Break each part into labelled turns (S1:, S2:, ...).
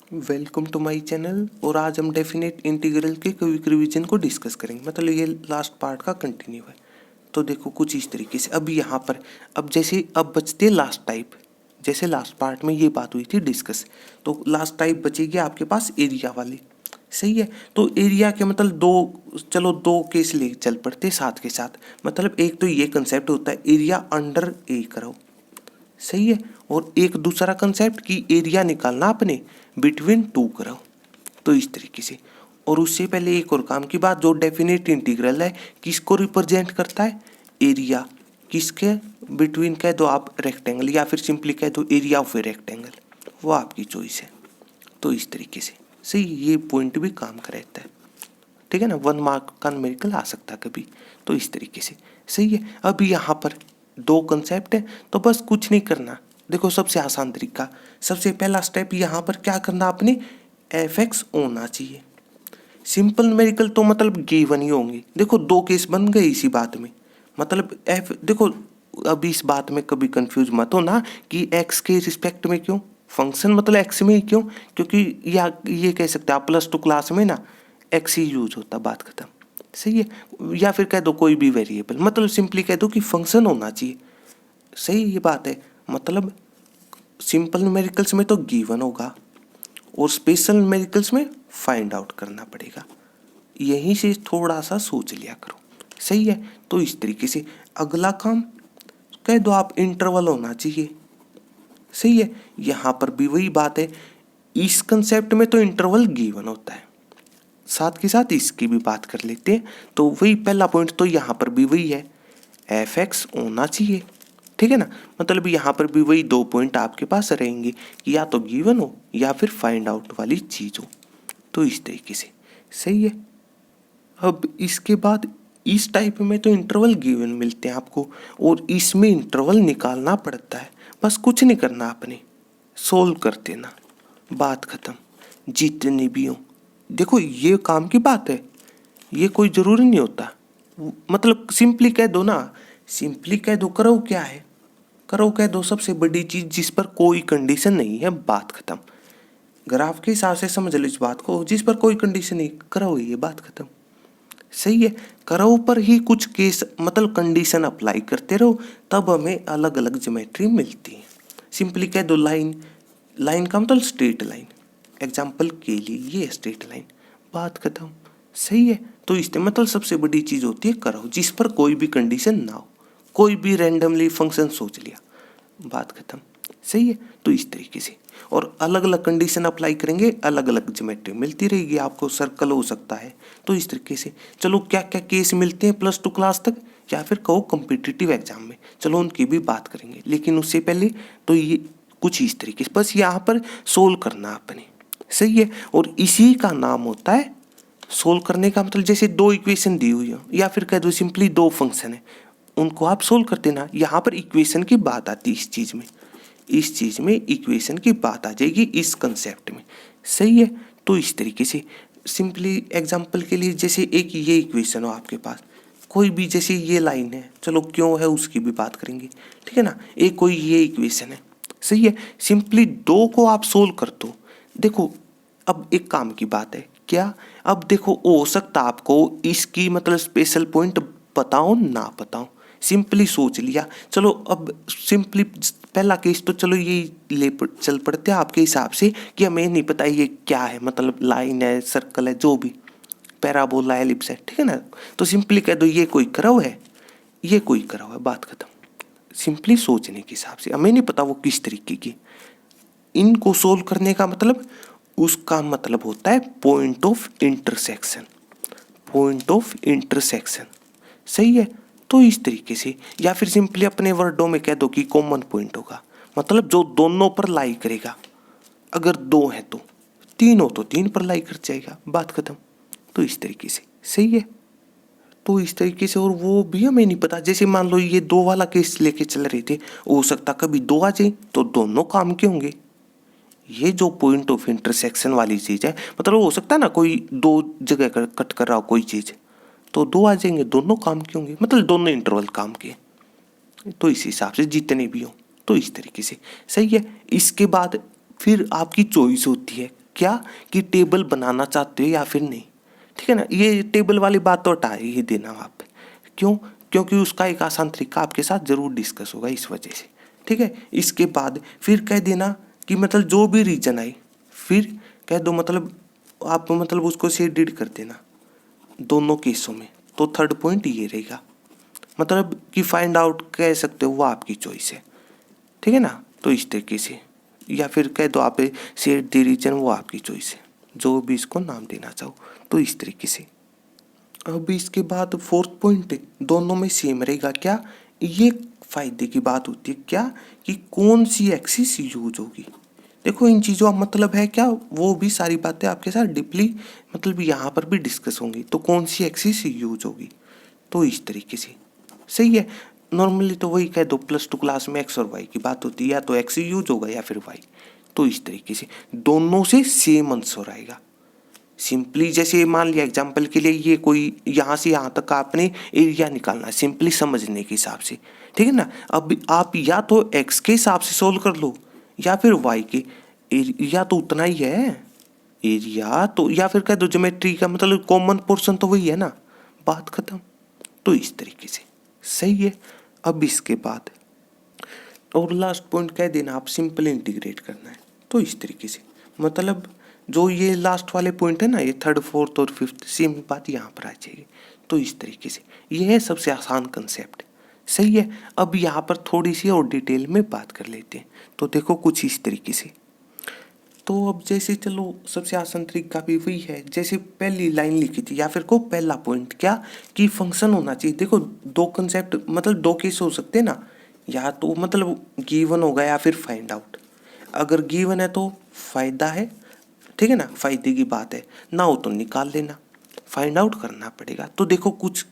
S1: Welcome to my channel. और आज हम डेफिनेट इंटीग्रल के क्विक रिवीजन को डिस्कस करेंगे, मतलब ये लास्ट पार्ट का कंटिन्यू है। तो देखो कुछ इस तरीके से अब यहाँ पर अब बचते हैं लास्ट टाइप। जैसे लास्ट पार्ट में ये बात हुई थी डिस्कस, तो लास्ट टाइप बचेगी आपके पास एरिया वाली। सही है। तो एरिया के मतलब दो केस ले चल पड़ते साथ के साथ। मतलब एक तो ये कंसेप्ट होता है एरिया अंडर ए करो, सही है। और एक दूसरा कंसेप्ट की एरिया निकालना अपने बिटवीन टू करो, तो इस तरीके से। और उससे पहले एक और काम की बात, जो डेफिनेट इंटीग्रल है किसको रिप्रेजेंट करता है? एरिया। किसके बिटवीन कह दो आप रेक्टेंगल, या फिर सिंपली कह दो एरिया ऑफ ए रेक्टेंगल, वो आपकी चॉइस है। तो इस तरीके से सही, ये पॉइंट भी काम कर रहता है, ठीक है ना। 1 मार्क का न्यूमेरिकल आ सकता है कभी। तो इस तरीके से सही है। अब यहाँ पर दो कंसेप्ट है, तो बस कुछ नहीं करना। देखो सबसे आसान तरीका, सबसे पहला स्टेप यहाँ पर क्या करना आपने, एफ एक्स होना चाहिए। सिंपल न्यूमेरिकल तो मतलब गिवन ही होंगे। देखो दो केस बन गए इसी बात में, मतलब एफ देखो अभी इस बात में कभी कंफ्यूज मत हो ना कि एक्स के रिस्पेक्ट में क्यों, फंक्शन मतलब एक्स में ही क्यों, क्योंकि या ये कह सकते हैं आप +2 क्लास में ना एक्स ही यूज होता, बात खत्म। सही है। या फिर कह दो कोई भी वेरिएबल, मतलब सिंपली कह दो कि फंक्शन होना चाहिए। सही, ये बात है। मतलब सिंपल न्यूमेरिकल्स में तो गिवन होगा और स्पेशल न्यूमेरिकल्स में फाइंड आउट करना पड़ेगा। यहीं से थोड़ा सा सोच लिया करो, सही है। तो इस तरीके से अगला काम कह दो आप इंटरवल होना चाहिए, सही है। यहाँ पर भी वही बात है, इस कंसेप्ट में तो इंटरवल गिवन होता है, साथ के साथ इसकी भी बात कर लेते हैं। तो वही पहला पॉइंट तो यहाँ पर भी वही है, एफ एक्स होना चाहिए, ठीक है ना। मतलब यहाँ पर भी वही दो पॉइंट आपके पास रहेंगे कि या तो गिवन हो या फिर फाइंड आउट वाली चीज हो। तो इस तरीके से सही है। अब इसके बाद इस टाइप में तो इंटरवल गिवन मिलते हैं आपको, और इसमें इंटरवल निकालना पड़ता है। बस कुछ नहीं करना आपने, सोल्व कर देना, बात खत्म। जितने भी हो, देखो ये काम की बात है, ये कोई जरूरी नहीं होता। मतलब सिंपली कह दो ना, सिंपली कह दो करो क्या है, करो कह दो सबसे बड़ी चीज जिस पर कोई कंडीशन नहीं है, बात खत्म। ग्राफ के हिसाब से समझ लो इस बात को, जिस पर कोई कंडीशन नहीं, करो ये, बात खत्म। सही है। करो पर ही कुछ केस मतलब कंडीशन अप्लाई करते रहो, तब हमें अलग अलग ज्योमेट्री मिलती है। सिंपली कह दो लाइन, लाइन का मतलब स्ट्रेट लाइन, एग्जाम्पल के लिए ये स्ट्रेट लाइन, बात खत्म। सही है। तो इसमें मतलब सबसे बड़ी चीज होती है करो, जिस पर कोई भी कंडीशन ना हो, कोई भी रैंडमली फंक्शन सोच लिया, बात खत्म। सही है। तो इस तरीके से, और अलग अलग कंडीशन अप्लाई करेंगे, अलग अलग ज्योमेट्री मिलती रहेगी आपको। सर्कल हो सकता है, तो इस तरीके से। चलो क्या क्या केस मिलते हैं +2 क्लास तक, या फिर कहो कॉम्पिटिटिव एग्जाम में, चलो उनकी भी बात करेंगे। लेकिन उससे पहले तो ये कुछ इस तरीके से बस यहाँ पर सोल्व करना आपने, सही है। और इसी का नाम होता है सोल्व करने का मतलब, जैसे दो इक्वेशन दी हुई हो या फिर कह दो सिंपली दो फंक्शन है, उनको आप सोल्व कर देना। यहाँ पर इक्वेशन की बात आती है इस चीज में, इस चीज में इक्वेशन की बात आ जाएगी इस कंसेप्ट में, सही है। तो इस तरीके से सिंपली एग्जांपल के लिए, जैसे एक ये इक्वेशन हो आपके पास, कोई भी जैसे ये लाइन है, चलो क्यों है उसकी भी बात करेंगे, ठीक है ना। एक कोई ये इक्वेशन है, सही है। सिंपली दो को आप सोल्व कर दो। देखो अब एक काम की बात है क्या, अब देखो हो सकता आपको इसकी मतलब स्पेशल पॉइंट बताओ ना बताओ, सिंपली सोच लिया। चलो अब सिंपली पहला केस तो चलो ये चल पड़ते हैं आपके हिसाब से कि हमें नहीं पता ये क्या है, मतलब लाइन है, सर्कल है, जो भी पैराबोला है, एलिप्स है, ठीक है ना। तो सिंपली कह दो ये कोई कर्व है, ये कोई कर्व है, बात खत्म। सिंपली सोचने के हिसाब से, हमें नहीं पता वो किस तरीके की। इनको सोल्व करने का मतलब, उसका मतलब होता है point of intersection, point of intersection, सही है। तो इस तरीके से, या फिर सिंपली अपने वर्डों में कह दो कि कॉमन पॉइंट होगा, मतलब जो दोनों पर लाई करेगा। अगर दो है तो, तीन हो तो तीन पर लाई कर जाएगा, बात खत्म। तो इस तरीके से, सही है। तो इस तरीके से, और वो भी हमें नहीं पता, जैसे मान लो ये दो वाला केस लेके चल रहे थे, हो सकता कभी दो आ जाए तो दोनों काम के होंगे। ये जो पॉइंट ऑफ इंटरसेक्शन वाली चीज है, मतलब हो सकता है ना कोई दो जगह कट कर रहा हो कोई चीज, तो दो आ जाएंगे, दोनों काम के होंगे, मतलब दोनों इंटरवल काम के। तो इस हिसाब से जितने भी हो, तो इस तरीके से, सही है। इसके बाद फिर आपकी चॉइस होती है क्या कि टेबल बनाना चाहते हो या फिर नहीं। ठीक है ना, ये टेबल वाली बात तो हटा ही देना आप। क्यों? क्योंकि उसका एक आसान तरीका आपके साथ जरूर डिस्कस होगा इस वजह से। ठीक है, इसके बाद फिर कह देना कि मतलब जो भी रीजन आए फिर कह दो, मतलब आप मतलब उसको शेडेड कर देना दोनों केसों में। तो थर्ड पॉइंट ये रहेगा, मतलब कि फाइंड आउट कह सकते हो, वो आपकी चॉइस है। ठीक है ना, तो इस तरीके से, या फिर कह दो आप शेड द रीजन, वो आपकी चॉइस है, जो भी इसको नाम देना चाहो। तो इस तरीके से अब इसके बाद फोर्थ पॉइंट दोनों में सेम रहेगा। क्या? ये फायदे की बात होती है क्या कि कौन सी एक्सिस यूज होगी। देखो इन चीज़ों का मतलब है क्या, वो भी सारी बातें आपके साथ डीपली मतलब यहाँ पर भी डिस्कस होंगी। तो कौन सी एक्सिस यूज होगी, तो इस तरीके से सही है। नॉर्मली तो वही कह दो, +2 क्लास में एक्स और वाई की बात होती है, या तो एक्स यूज होगा या फिर वाई। तो इस तरीके से दोनों से सेम आंसर आएगा। सिंपली जैसे मान लिया एग्जाम्पल के लिए, ये कोई यहाँ से यहाँ तक का आपने एरिया निकालना है सिंपली समझने के हिसाब से। ठीक है ना, अब आप या तो एक्स के हिसाब से सोल्व कर लो या फिर वाई के। एरिया तो उतना ही है, एरिया तो, या फिर कह दो ज्योमेट्री का मतलब कॉमन पोर्शन तो वही है ना, बात खत्म। तो इस तरीके से सही है। अब इसके बाद और लास्ट पॉइंट कह देना आप सिंपल इंटीग्रेट करना है। तो इस तरीके से मतलब जो ये लास्ट वाले पॉइंट है ना, ये थर्ड फोर्थ और फिफ्थ सेम बात यहाँ पर आ जाएगी। तो इस तरीके से ये है सबसे आसान कंसेप्ट। सही है, अब यहाँ पर थोड़ी सी और डिटेल में बात कर लेते हैं। तो देखो कुछ इस तरीके से, तो अब जैसे चलो सबसे आसान तरीका भी वही है जैसे पहली लाइन लिखी थी, या फिर को पहला पॉइंट क्या कि फंक्शन होना चाहिए। देखो दो कंसेप्ट मतलब दो केस हो सकते हैं ना, या तो मतलब गिवन होगा या फिर फाइंड आउट। अगर गिवन है तो फायदा है, ठीक है ना, फायदे की बात है, ना हो तो निकाल लेना, फाइंड आउट करना पड़ेगा। तो देखो कुछ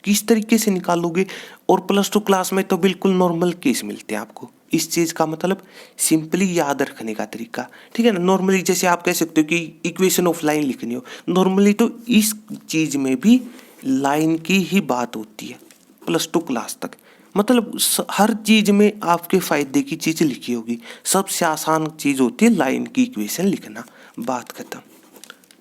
S1: किस तरीके से निकालोगे, और +2 क्लास में तो बिल्कुल नॉर्मल केस मिलते हैं आपको। इस चीज़ का मतलब सिंपली याद रखने का तरीका, ठीक है ना। नॉर्मली जैसे आप कह सकते हो कि इक्वेशन ऑफ लाइन लिखनी हो, नॉर्मली तो इस चीज़ में भी लाइन की ही बात होती है +2 क्लास तक। मतलब हर चीज़ में आपके फायदे की चीज़ लिखी होगी। सबसे आसान चीज़ होती है लाइन की इक्वेशन लिखना, बात खत्म।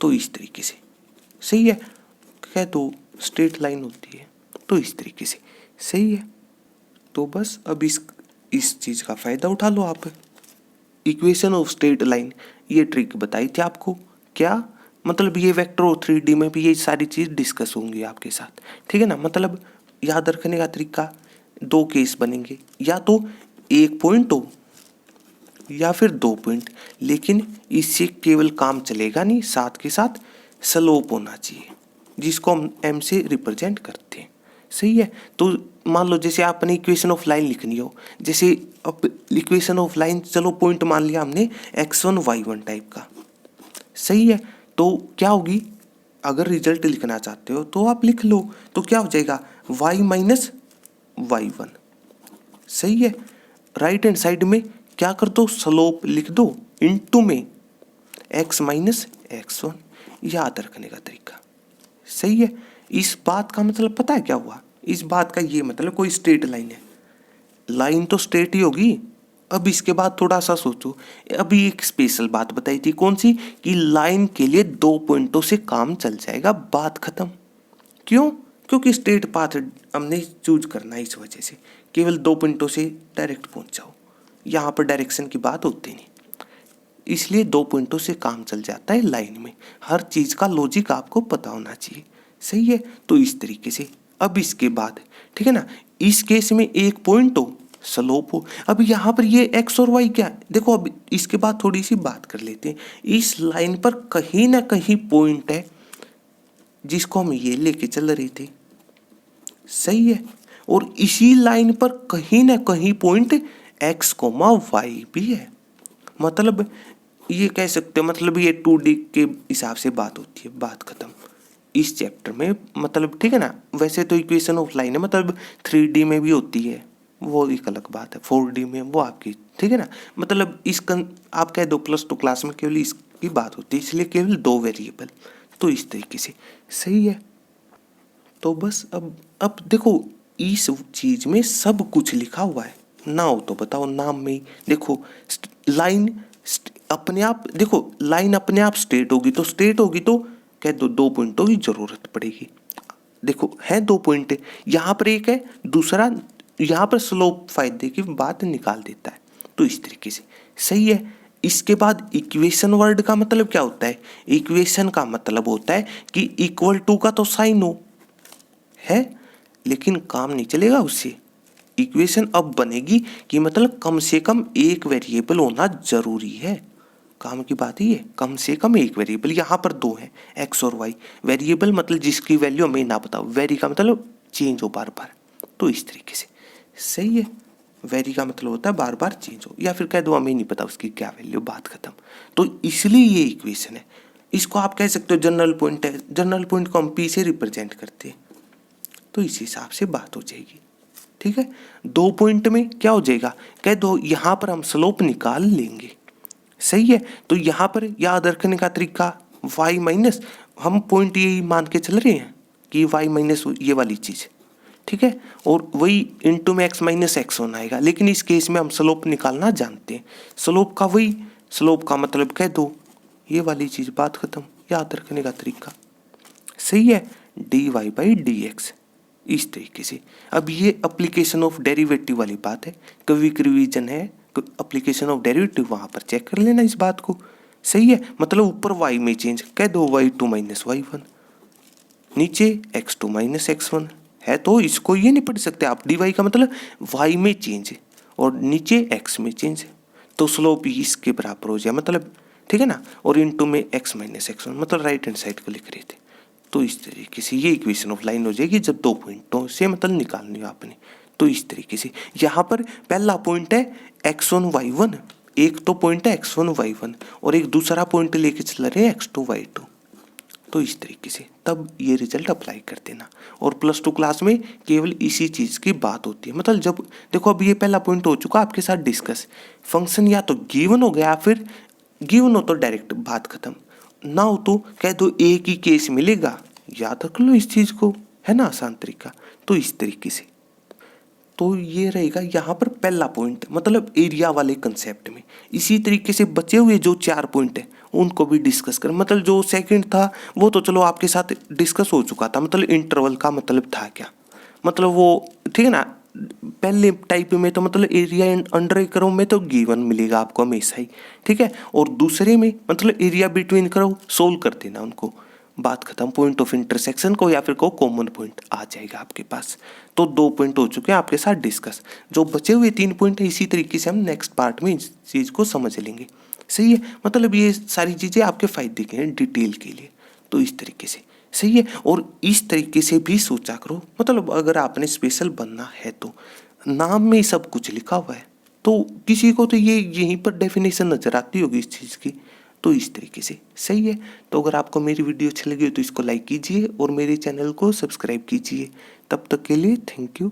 S1: तो इस तरीके से सही है, कह दो स्ट्रेट लाइन होती है। तो इस तरीके से सही है। तो बस अब इस चीज़ का फ़ायदा उठा लो आप। इक्वेशन ऑफ स्ट्रेट लाइन ये ट्रिक बताई थी आपको। क्या मतलब ये वेक्टर और 3D में भी ये सारी चीज़ डिस्कस होंगी आपके साथ, ठीक है ना। मतलब याद रखने का तरीका, दो केस बनेंगे, या तो एक पॉइंट हो या फिर दो पॉइंट, लेकिन इससे केवल काम चलेगा नहीं, साथ के साथ स्लोप होना चाहिए जिसको हम m से रिप्रेजेंट करते हैं। सही है, तो मान लो जैसे आपने इक्वेशन ऑफ लाइन लिखनी हो, जैसे अब इक्वेशन ऑफ लाइन चलो पॉइंट मान लिया हमने x1 y1 टाइप का। सही है, तो क्या होगी, अगर रिजल्ट लिखना चाहते हो तो आप लिख लो, तो क्या हो जाएगा y माइनस y1। सही है, राइट हैंड साइड में क्या कर दो, स्लोप लिख दो, इनटू में x माइनस x1। याद रखने का तरीका सही है। इस बात का मतलब पता है क्या हुआ, इस बात का ये मतलब कोई स्ट्रेट लाइन है, लाइन तो स्ट्रेट ही होगी। अब इसके बाद थोड़ा सा सोचो, अभी एक स्पेशल बात बताई थी, कौन सी, कि लाइन के लिए दो पॉइंटों से काम चल जाएगा, बात खत्म। क्यों? क्योंकि स्ट्रेट पाथ हमने चूज करना है, इस वजह से केवल दो पॉइंटों से डायरेक्ट पहुंच जाओ, यहाँ पर डायरेक्शन की बात होती नहीं, इसलिए दो पॉइंटों से काम चल जाता है लाइन में। हर चीज़ का लॉजिक आपको पता होना चाहिए। सही है, तो इस तरीके से अब इसके बाद, ठीक है ना, इस केस में एक पॉइंट हो, स्लोप हो। अब यहाँ पर ये x और y क्या है, देखो अब इसके बाद थोड़ी सी बात कर लेते हैं। इस लाइन पर कहीं ना कहीं पॉइंट है जिसको हम ये लेके चल रहे थे। सही है, और इसी लाइन पर कहीं ना कहीं पॉइंट x, y भी है। मतलब ये कह सकते हो, मतलब ये 2D के हिसाब से बात होती है, बात खत्म इस चैप्टर में। मतलब ठीक है ना, वैसे तो इक्वेशन ऑफ लाइन है, मतलब 3D में भी होती है, वो एक अलग बात है, 4D में वो आपकी, ठीक है ना। मतलब आप कह दो +2 क्लास में केवल इसकी बात होती है, इसलिए केवल दो वेरिएबल। तो इस तरीके से सही है। तो बस अब देखो इस चीज में सब कुछ लिखा हुआ है, ना हो तो बताओ नाम में ही देखो लाइन अपने आप देखो लाइन अपने आप स्ट्रेट होगी तो कह दो 2 पॉइंटों की जरूरत पड़ेगी। देखो है 2 पॉइंट, यहाँ पर एक है, दूसरा यहाँ पर स्लोप फायदे की बात निकाल देता है। तो इस तरीके से सही है। इसके बाद इक्वेशन वर्ड का मतलब क्या होता है? इक्वेशन का मतलब होता है कि इक्वल टू का तो साइन हो है, लेकिन काम नहीं चलेगा उससे। इक्वेशन अब बनेगी कि मतलब कम से कम एक वेरिएबल होना जरूरी है। काम की बात ही है, कम से कम एक वेरिएबल। यहाँ पर दो है, एक्स और वाई। वेरिएबल मतलब जिसकी वैल्यू हमें ना पता, वेरी का मतलब चेंज हो बार बार। तो इस तरीके से सही है। वेरी का मतलब होता है बार बार चेंज हो, या फिर कह दो हमें नहीं पता उसकी क्या वैल्यू, बात खत्म। तो इसलिए ये इक्वेशन है। इसको आप कह सकते हो जनरल पॉइंट है। जनरल पॉइंट को हम पी से रिप्रेजेंट करते हैं, तो इस हिसाब से बात हो जाएगी। ठीक है, 2 पॉइंट में क्या हो जाएगा, कह दो यहाँ पर हम स्लोप निकाल लेंगे। सही है। तो यहाँ पर याद रखने का तरीका y माइनस, हम पॉइंट यही मान के चल रहे हैं कि y माइनस ये वाली चीज़, ठीक है, और वही इंटू में x माइनस एक्स होना आएगा। लेकिन इस केस में हम स्लोप निकालना जानते हैं। स्लोप का वही, स्लोप का मतलब कह दो ये वाली चीज़, बात खत्म। याद रखने का तरीका सही है, dy बाई डी एक्स। इस तरीके से अब ये अप्लीकेशन ऑफ डेरिवेटिव वाली बात है, क्विक रिवीजन है। अप्लीकेशन ऑफ डेरिवेटिव वहाँ पर चेक कर लेना इस बात को। सही है, मतलब ऊपर y में चेंज कह दो y2 माइनस y1, नीचे x2 माइनस x1 है। तो इसको ये नहीं पढ़ सकते आप, dy का मतलब y में चेंज है और नीचे x में चेंज है, तो स्लोप इसके बराबर हो जाए मतलब, ठीक है ना। और इनटू में x माइनस x1 मतलब राइट हैंड साइड को लिख रहे थे। तो इस तरीके से ये इक्वेशन ऑफ लाइन हो जाएगी जब 2 पॉइंटों से मतलब निकालनी हो आपने। तो इस तरीके से यहाँ पर पहला पॉइंट है x1 y1, एक तो पॉइंट है x1 y1 और एक दूसरा पॉइंट लेके चल रहे हैं x2 y2। तो इस तरीके से तब ये रिजल्ट अप्लाई कर देना। और +2 क्लास में केवल इसी चीज़ की बात होती है, मतलब जब देखो अब ये पहला पॉइंट हो चुका आपके साथ डिस्कस, फंक्शन या तो गिवन हो गया, फिर गिवन हो तो डायरेक्ट बात खत्म, ना हो तो कह दो एक ही केस मिलेगा। याद रख लो इस चीज़ को, है ना, आसान तरीका। तो इस तरीके से तो ये रहेगा यहाँ पर पहला पॉइंट, मतलब एरिया वाले कंसेप्ट में। इसी तरीके से बचे हुए जो 4 पॉइंट है उनको भी डिस्कस कर, मतलब जो सेकंड था वो तो चलो आपके साथ डिस्कस हो चुका था, मतलब इंटरवल का मतलब था क्या, मतलब वो ठीक है ना। पहले टाइप में तो मतलब एरिया एंड अंडर करो में तो गिवन मिलेगा आपको हमेशा ही, ठीक है। और दूसरे में मतलब एरिया बिटवीन करो, सोल्व कर देना उनको, बात खत्म। पॉइंट ऑफ इंटरसेक्शन को या फिर को कॉमन पॉइंट आ जाएगा आपके पास। तो 2 पॉइंट हो चुके हैं आपके साथ डिस्कस। जो बचे हुए 3 पॉइंट है इसी तरीके से हम नेक्स्ट पार्ट में इस चीज़ को समझ लेंगे। सही है, मतलब ये सारी चीज़ें आपके फायदे के हैं डिटेल के लिए। तो इस तरीके से सही है। और इस तरीके से भी सोचा करो, मतलब अगर आपने स्पेशल बनना है तो नाम में सब कुछ लिखा हुआ है, तो किसी को तो ये यहीं पर डेफिनेशन नजर आती होगी इस चीज़ की। तो इस तरीके से सही है। तो अगर आपको मेरी वीडियो अच्छी लगी हो तो इसको लाइक कीजिए और मेरे चैनल को सब्सक्राइब कीजिए। तब तक के लिए थैंक यू।